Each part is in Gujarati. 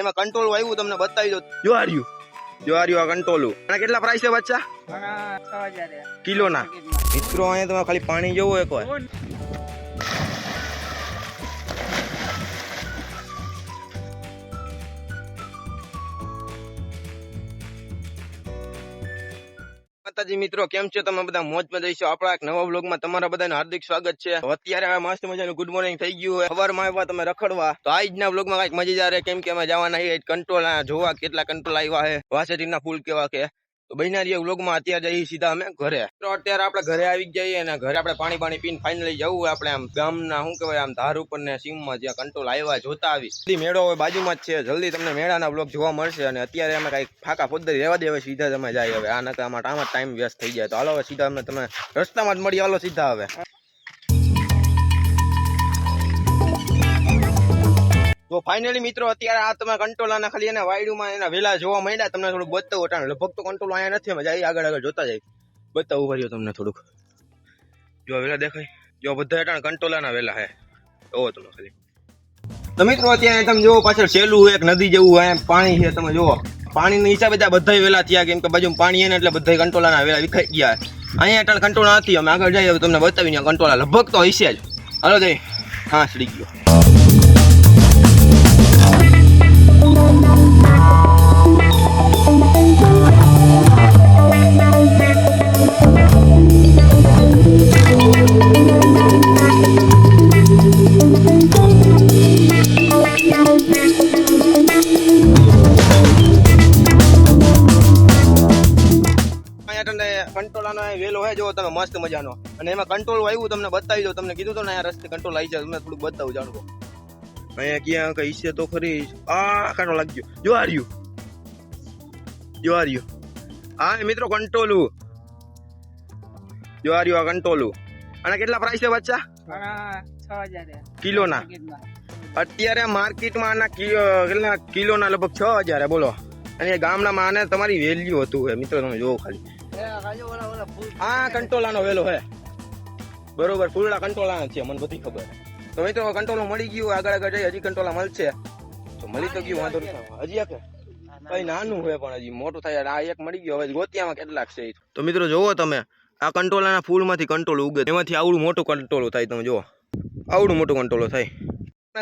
એમાં કંટ્રોલ આવ્યું તમને બતાવી દો. જો આ કંટ્રોલ અને કેટલા પ્રાઇસ છે બચ્ચા? 6000 કિલો ના. મિત્રો અહીંયા તમે ખાલી પાણી જોવો એકવાર. માતાજી મિત્રો, કેમ છો તમે બધા? મોજમાં જઈશું. આપણા એક નવા વ્લોગમાં તમારા બધાનું હાર્દિક સ્વાગત છે. અત્યારે મસ્ત મજાનું ગુડ મોર્નિંગ થઈ ગયું. સવારમાં આવ્યા તમે રખડવા, તો આજના વ્લોગમાં કઈક મજેદાર કેમ કે અમે જવાના કંટ્રોલ જોવા કેટલા કંટ્રોલ આવ્યા છે, વાસેટીના ફૂલ કેવા કે. તો બહેના વ્લોગમાં અત્યારે જઈએ સીધા અમે ઘરે. તો અત્યારે આપણે ઘરે આવી જઈએ અને ઘરે આપણે પાણી પીને ફાઇનલી જવું આપણે આમ ગામના શું કહેવાય આમ ધાર ઉપર ને સીમમાં જ્યાં કંટ્રોલ આવ્યા જોતા આવી. મેળો હવે બાજુમાં જ છે, જલ્દી તમને મેળાના વ્લોગ જોવા મળશે. અને અત્યારે અમે કઈક ફાકા ફોદ્દરી રહેવા દે, હવે સીધા તમે જાય. હવે આ નકા આમાં ટાઈમ વેસ્ટ થઈ જાય. તો હાલો હવે સીધા અમે તમે રસ્તામાં જ મળી. હાલો સીધા હવે. તો ફાઇનલી મિત્રો અત્યારે આ તમે કંટ્રોલ આના ખાલી એના વાયડુમાં એના વેલા જોવા માંડ્યા. તમને થોડુંક બતાવું અટાણે. લગભગ તો કંટ્રોલ અહીંયા નથી, અમે જાય આગળ જોતા જાય. બતાવું ભર્યો તમને થોડુંક. જો વેલા દેખાય, જો બધા અટાણે કંટ્રોલ આના વેલા હે. જોવો તમે ખાલી. તો મિત્રો અત્યારે તમે જોવો પાછળ સેલું એક નદી જેવું અહીંયા પાણી છે. તમે જોવો પાણીના હિસાબે ત્યાં બધા વેલા થયા, કેમ કે બાજુ પાણી એને એટલે બધા કંટ્રોલ આના વેલા વિખાઈ ગયા. અહીંયા અટાણે કંટ્રોલ નથી, અમે આગળ જઈએ તમને બતાવીને કંટ્રોલ લગભગ તો હશે જ. હાલો જઈ. હા ચડી ગયો. કંટ્રોલ વેલો હે જો તમે મસ્ત મજાનો. અને એમાં કંટ્રોલ આવ્યું તમને બતાવી દો. તમને કીધું તો ને આ રસ્તે કંટ્રોલ આવી જાય, તમને થોડુંક બતાવું જાણવો. અહીંયા ક્યાં કઈ છે તો ખરી. આ કંટ્રોલ લાગી ગયો. જો આ રહ્યું હા મિત્રો કંટ્રોલ. જો આ રહ્યું આ કંટ્રોલ. અને કેટલા પ્રાઇસ છે બચ્ચા? 6000 કિલો ના. અત્યારે માર્કેટમાં આના કેટલા કિલો ના લગભગ 6000. બોલો. અને ગામડામાં આને તમારી વેલ્યુ હતું મિત્રો, તમે જોવો ખાલી. આ કંટ્રોલાનો વેલો હે બરોબર. ફૂલડા કંટ્રોલા છે, મને બધી ખબર. તો મિત્રો કંટ્રોલો મળી ગયું. આગળ જઈ હજી કંટ્રોલા મળશે તો મળી તો ગયું, વાંધો નહીં. હજી એક કઈ નાનું હોય પણ હજી મોટું થાય. આ એક મળી ગયો. હવે ગોતિયામાં કેટલાક છે. તો મિત્રો જોવો તમે આ કંટ્રોલાના ફૂલ માંથી કંટ્રોલ ઉગે, એમાંથી આવડું મોટું કંટ્રોલ થાય. તમે જોવો આવડું મોટું કંટ્રોલ થાય.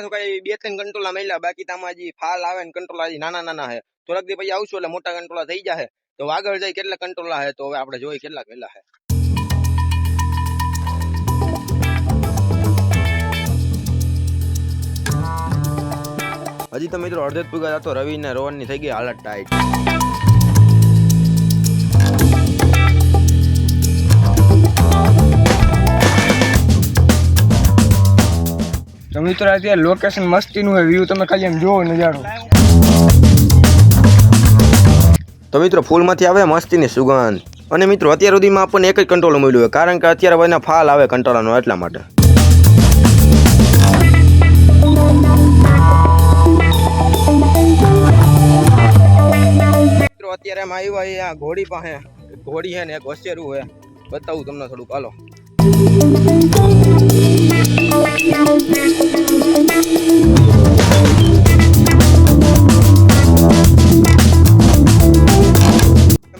તો કઈ 2-3 કંટ્રોલા મળ્યા, બાકી તામાં હજી ફાલ આવે ને કંટ્રોલ હજી નાના હે. થોડાક દી પછી આવશું એટલે મોટા કંટ્રોલા થઈ જાય. તો આગળ જાય કેટલા કંટ્રોલા હે તો હવે આપણે જોઈએ કેટલા વેલા હે. હજી તો મિત્રો અડધે પૂગા જતો રવિ ને રોહન ની થઈ ગઈ હાલત ટાઈટ. તો મિત્રો અત્યારે લોકેશન મસ્તીનું હોય, વ્યૂ તમે ખાલી એમ જોવો નજારો. તો મિત્રો ફૂલમાંથી આવે મસ્તીની સુગંધ. અને મિત્રો અત્યાર સુધીમાં આપણને એક જ કંટ્રોલ મળ્યું હોય, કારણ કે અત્યારે બધાના ફાલ આવે કંટ્રોલનો, એટલા માટે. મિત્રો અત્યારે એમ આવ્યા આ ઘોડી પાસે. ઘોડી છે ને એક વસેરું છે, બતાવું તમને થોડુંક. હાલો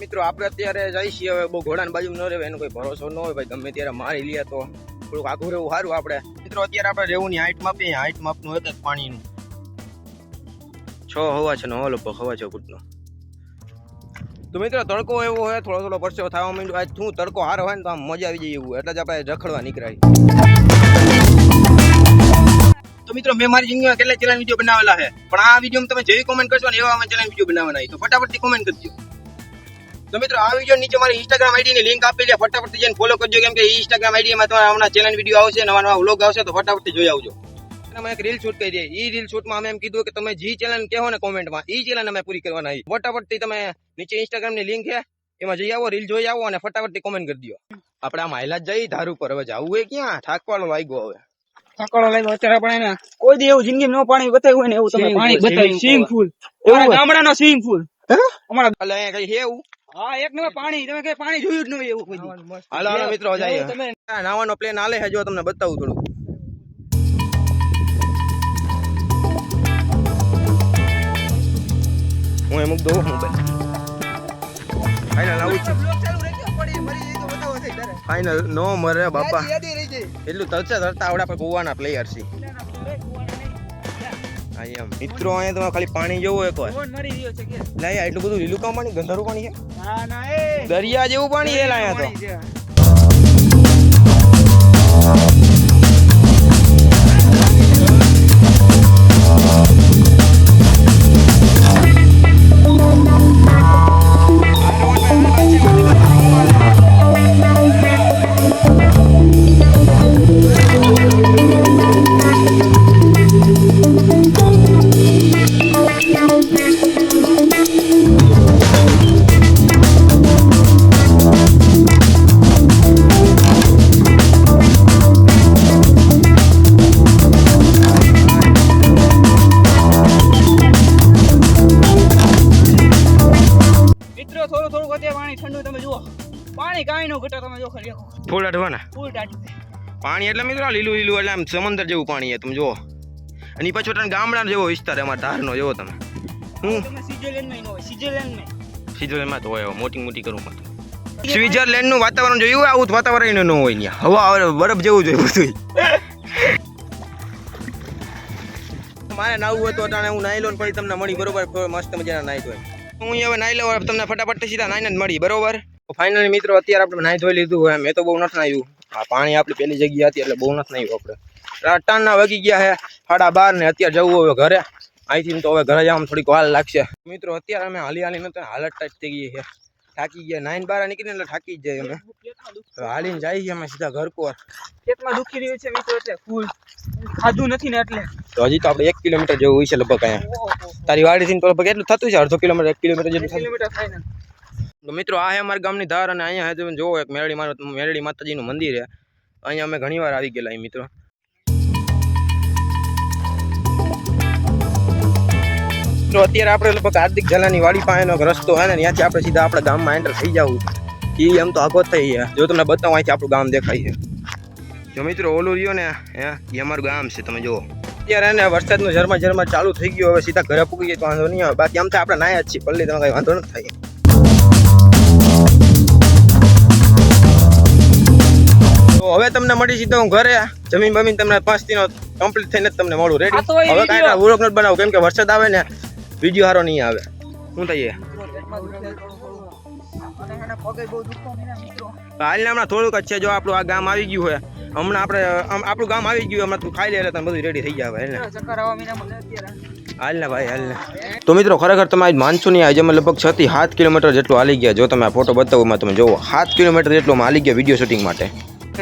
મિત્રો આપણે અત્યારે જઈ છીએ. હવે બહુ ઘોડાની બાજુ ન રહેવાય, એનો કોઈ ભરોસો ન હોય ભાઈ. ગમે ત્યારે મારી લઈએ તો થોડુંક આઘું રહેવું સારું. આપણે મિત્રો અત્યારે આપણે રહેવું ની હાઈટ માપીએ. હાઈટ માપનું એક પાણીનું 6 હવા છે ને હવા હવા છે ફૂટનો. તો મિત્રો તડકો એવો હોય, થોડો પરસેવો થવા માંડ્યો. આજ શું તડકો હારો હોય ને તો આમ મજા આવી જાય એવું, એટલે જ આપણે રખડવા નીકળાય. તો મિત્રો મેં મારી જિંદગીમાં કેટલા ચેલેન્જ વિડીયો બનાવેલા છે, પણ આ વિડીયો તમે જેવી કોમેન્ટ કરશો ને એવા અમે ચેલેન્જ વિડીયો બનાવવાના. તો ફટાફટથી કોમેન્ટ કરજો. તો મિત્રો આ વિડીયો નીચે મારી ઇન્સ્ટાગ્રામ આઈડી ની લિંક આપી દે, ફટાફટથી જઈને ફોલો કરજો, કેમ કે ઇન્સ્ટાગ્રામ આઈડી માં તમારા હમણાં ચેલેન્જ વિડીયો આવશે, નવા વ્લોગ આવશે, તો ફટાફટથી જોઈ આવજો. અમે એક રીલ શૂટ કરી દઈએ. એ રીલ શૂટમાં અમે એમ કીધું કે તમે જે ચેલેન્જ કહો ને કોમેન્ટમાં, એ ચેલેન્જ અમે પૂરી કરવાના. ફટાફટથી તમે નીચે ઇન્સ્ટાગ્રામ ની લિંક છે એમાં જઈ આવો, રીલ જોઈ આવો અને ફટાફટથી કોમેન્ટ કરી દો. આપણે આમ હાઈલા જઈ ધાર ઉપર. હવે જવું હોય ક્યાં? થાકવાનો લાગ્યો હવે. થાકવાનો લાગ્યો અત્યારે. પણ એને કોઈ દી એવું જિંદગી નો પાણી બતાવ્યું હોય ને એવું તમે પાણી બતાવ્યું. સ્વિમિંગ પૂલ, એવું ગામડાનો સ્વિમિંગ પૂલ અમારા એટલે અહીંયા કઈ એવું. હા એક નંબર પાણી. તમે કઈ પાણી જોયું જ ન હોય એવું કોઈ દી. હાલો મિત્રો જાય. તમે નાવાનો પ્લેન હાલે છે, જો તમને બતાવું થોડું. હું મૂક દઉં મોબાઈલ ફાઇનલ આવું છું ફાઇનલ નો મરે બાપા એટલું તરતા આવડે આપણે ગોવાના પ્લેયર છે મિત્રો અહીંયા તમે ખાલી પાણી જોવું એક વાર લાયા એટલું બધું લીલું કામ પાણી ગંધારું પાણી છે દરિયા જેવું પાણી છે લાયા તો ફૂલ અડવાના પાણી એટલે મિત્રો લીલું લીલું એટલે આમ સમંદર જેવું પાણી છે તમે જુઓ અને પછી તને ગામડા જેવો વિસ્તાર અમારા ધારનો જેવો તમે હું સ્વિટ્ઝરલેન્ડમાં તો હોય મોટી મોટી કરું સ્વિટ્ઝરલેન્ડનું વાતાવરણ જોયું આવું વાતાવરણ ન હોય ત્યાં હવા બરફ જેવું જોઈએ બધું મારે નાવું હતું અટાણે હું નાઈ લો પછી તમને મળી બરોબર મસ્ત મજાના નાઈ ધોઈ હું હવે નાઈ લઉં તમને ફટાફટ સીધા નાઈને જ મળી બરોબર ફાઇનલી મિત્રો અત્યારે આપણે નાઈ ધોઈ લીધું હોય મેં તો બહુ નથી નાહ્યું આ પાણી આપણી પેલી જગ્યા હતી એટલે બહુ નથી નાહ્યું આપણે અટાણના વાગી ગયા છે 12:30 ને અત્યારે જવું હવે ઘરે અહીંથી તો હવે ઘરે જવામાં થોડીક વાર લાગશે મિત્રો અત્યારે અમે હાલી નતો હાલત ટાઈટ થઈ ગઈ છે થાકી ગયા 9 12 નીકળીને એટલે થાકી જ જાય અમે હવે હાલીને જઈએ છીએ અમે સીધા ઘર પર પેટમાં દુખી રહ્યું છે મિત્રો એટલે ફૂલ ખાધું નથી ને એટલે તો હજી તો આપણે 1 કિલોમીટર જેવું હોય છે લગભગ અહીંયા તારી વાડીથી તો લગભગ એટલું થતું છે અડધો કિલોમીટર 1 કિલોમીટર જેટલું કિલોમીટર થાય ને તો મિત્રો આ છે અમારા ગામની ધાર અને અહીંયા તમે જોવો એક મેરડી માતાજીનું મંદિર છે અહીંયા અમે ઘણી વાર આવી ગયેલા મિત્રો તો અત્યારે આપણે લગભગ હાર્દિક ઝાલાની વાડી પાસેનો રસ્તો છે ને ત્યાંથી આપણે સીધા આપણા ગામમાં એન્ટર થઈ જવું એ એમ તો આગો થઈ ગયા જો તમને બતાવું અહીંથી આપણું ગામ દેખાય છે જો મિત્રો ઓલું રહ્યો ને એ અમારું ગામ છે તમે જુઓ અત્યારે એને વરસાદનું ઝરમર ચાલુ થઈ ગયો હવે સીધા ઘરે પૂગી જાય તો વાંધો નહીં આવે બાકી આમ તો આપણે નાયા જ છીએ પલ્લી તમે કંઈ વાંધો નથી થાય તો હવે તમને મળી સીધો હું ઘરે જમીન બમીન તમને 5 દિનો કમ્પ્લીટ થઈને જ તમને મળું રેડી હવે કાંઈ વ્લોગ નથી બનાવું કેમ કે વરસાદ આવે ને વિડીયો સારો નહીં આવે શું થઈએ હાલને હમણાં થોડુંક જ છે જો આપણું આ ગામ આવી ગયું હોય હમણાં આપણે આપણું ગામ આવી ગયું હમણાં તું ખાઈ લે એટલે બધું રેડી થઈ જાય હાલ ને ભાઈ હાલ ને તો મિત્રો ખરેખર તમે આજ માનશો નહીં આજે અમે લગભગ 6 થી 7 કિલોમીટર જેટલું હાલી ગયા જો તમે આ ફોટો બતાવો તમે જોવો 7 કિલોમીટર જેટલું હાલી ગયા વિડીયો શૂટિંગ માટે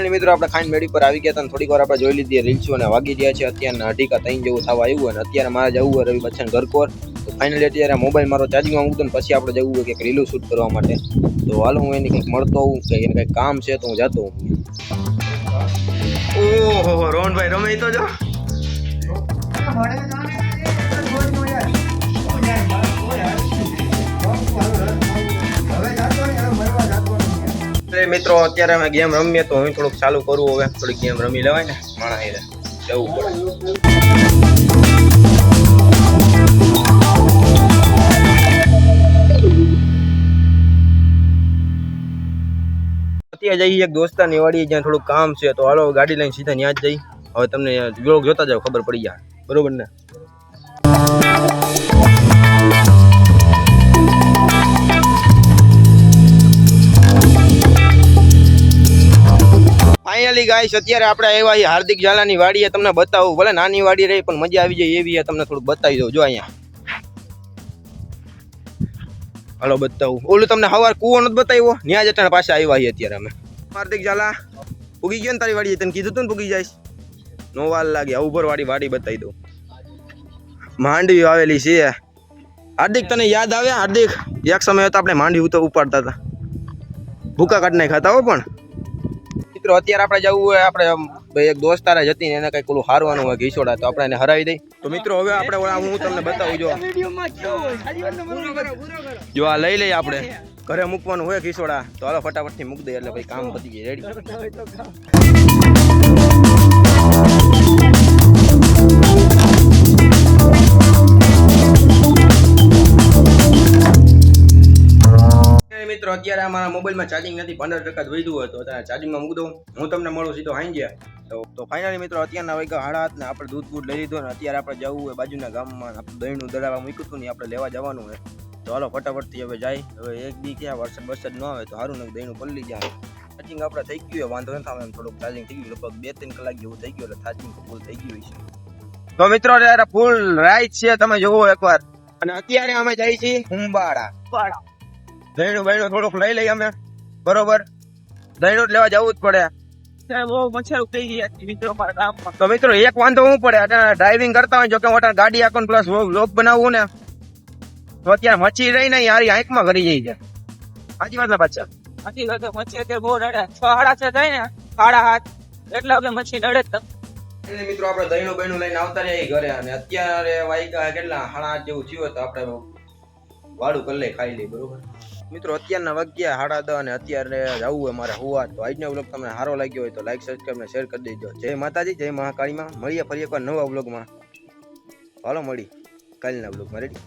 મિત્રો આપણે ખાઈન મેડી પર આવી ગયા હતા થોડીક વાર આપણે જોઈ લીધી રીલ્સો અને વાગી ગયા છે અત્યારના 2:30 જેવું થવા આવ્યું અને અત્યારે મારે જવું હોય રવિ બચ્ચન ઘરકોર તો ફાઇનલી અત્યારે મોબાઈલ મારો ચાર્જિંગમાં મૂકતો ને પછી આપણે જવું હોય કંઈક રીલું શૂટ કરવા માટે તો હાલ હું એની કંઈક મળતો હોઉં કે એને કંઈક કામ છે તો હું જતો હોઉં ઓહો રોહનભાઈ રમે તો જો મિત્રો અત્યારે અમે ગેમ રમીએ તો હું થોડુંક ચાલુ કરું હવે થોડીક ગેમ રમી લેવાય ને માણા જવું પડે અત્યારે જઈએ એક દોસ્તારની વાડી જ્યાં થોડુંક કામ છે તો હાલો ગાડી લઈને સીધા ત્યાં જ જઈ હવે તમને વ્લોગ જોતા જાવ ખબર પડી જાય બરોબર ને ફાઇનલી ગાઈસ અત્યારે આપણે આવ્યા હાર્દિક ઝાલાની વાડીએ તમને બતાવું ભલે નાની વાડી રહી પણ મજા આવી જાય એવી તમને થોડુંક બતાવી દઉં જો અહીંયા હાલો બતાવું ઓલું તમને સવાર કૂવો નથી બતાવ્યો ત્યાં જ અટાણે પાછા આવ્યા અત્યારે અમે હાર્દિક ઝાલા પૂગી ગયો ને તારી વાડી તને કીધું તું ને પૂગી જઈશ નો વાર લાગે ઉપર વાડી બતાવી દઉં માંડવી આવેલી છે હાર્દિક તને યાદ આવે હાર્દિક એક સમય હતો આપણે માંડવી તો ઉપાડતા હતા ભૂકા કાઢ નાખ્યા હતા હો પણ મિત્રો અત્યારે આપણે જવું હોય આપણે એક દોસ્તાર જ હતી એને કંઈક ઓલું હારવાનું હોય ઘીસોડા તો આપણે એને હરાવી દઈ તો મિત્રો હવે આપણે હું તમને બતાવું જો આ લઈ લઈએ આપણે ઘરે મૂકવાનું હોય ઘીસોડા તો હાલો ફટાફટથી મૂક દઈએ એટલે ભાઈ કામ પતી જાય રેડી મિત્રો અત્યારે અમારા મોબાઈલમાં ચાર્જિંગ નથી, 15% જ વધ્યું હતું, અત્યારે ચાર્જિંગમાં મૂકી દઉં. હું તમને મળું સીધો હાંજે. તો ફાઇનલી મિત્રો અત્યારના વાગ્યા 8:30 ને આપણે દૂધ બૂધ લઈ લીધું ને અત્યારે આપણે જવું હોય બાજુના ગામમાં. આપણે દહીંનું દળાવવા મૂક્યું હતું ને આપણે લેવા જવાનું હોય. તો હાલો ફટાફટથી હવે જાય. હવે એક દી ક્યાં વરસાદ ન આવે તો સારું ને દહીંનું પલ્લી જાય. ચાર્જિંગ આપણે થઈ ગયું, વાંધો નથી આવે એમ, થોડુંક ચાર્જિંગ થઈ ગયું, લગભગ 2-3 કલાક જેવું થઈ ગયું એટલે ચાર્જિંગ ફૂલ થઈ ગયું છે. તો મિત્રો અત્યારે ફૂલ રાઈટ છે, તમે જોવો એકવાર. અને અત્યારે અમે જઈએ છીએ હુંબાળા. દહીંનું બહીનું થોડુંક લઈ લઈએ અમે, બરોબર. દહીંનું જ લેવા જવું જ પડે. બહુ મચ્છર થઈ ગયા છે મિત્રો અમારા ગામમાં. તો મિત્રો એક વાંધો હું પડે, અત્યારે ડ્રાઇવિંગ કરતા હોય, જો કે મોટા ગાડી આખો પ્લસ વ્લોગ બનાવવું ને, તો અત્યારે મચ્છી રહી ને યારી આંખમાં કરી જાય છે. સાચી વાત ને પાછા? સાચી વાત છે, મચ્છર કે બહુ નડે. 6:30 થાય ને 7:30 એટલે આપણે મચ્છી નડે જ. એટલે મિત્રો આપણે દહીંનું બહીનું લઈને આવતા રહીએ ઘરે, અને અત્યારે વાગ્યા કેટલા 8:30 જેવું થયું, તો આપણે વાળું કરી લઈ, ખાઈ લઈએ, બરોબર. મિત્રો અત્યારના વાગ્યા 10:30 અને અત્યારે જવું હોય મારે હોવા. તો આજનો વ્લોગ તમને સારો લાગ્યો હોય તો લાઈક, સબસ્ક્રાઈબ ને શેર કરી દેજો. જય માતાજી, જય મહાકાળીમાં. મળીએ ફરી એકવાર નવા વ્લોગમાં. હાલો મળી કાલના વ્લોગમાં. રેડી?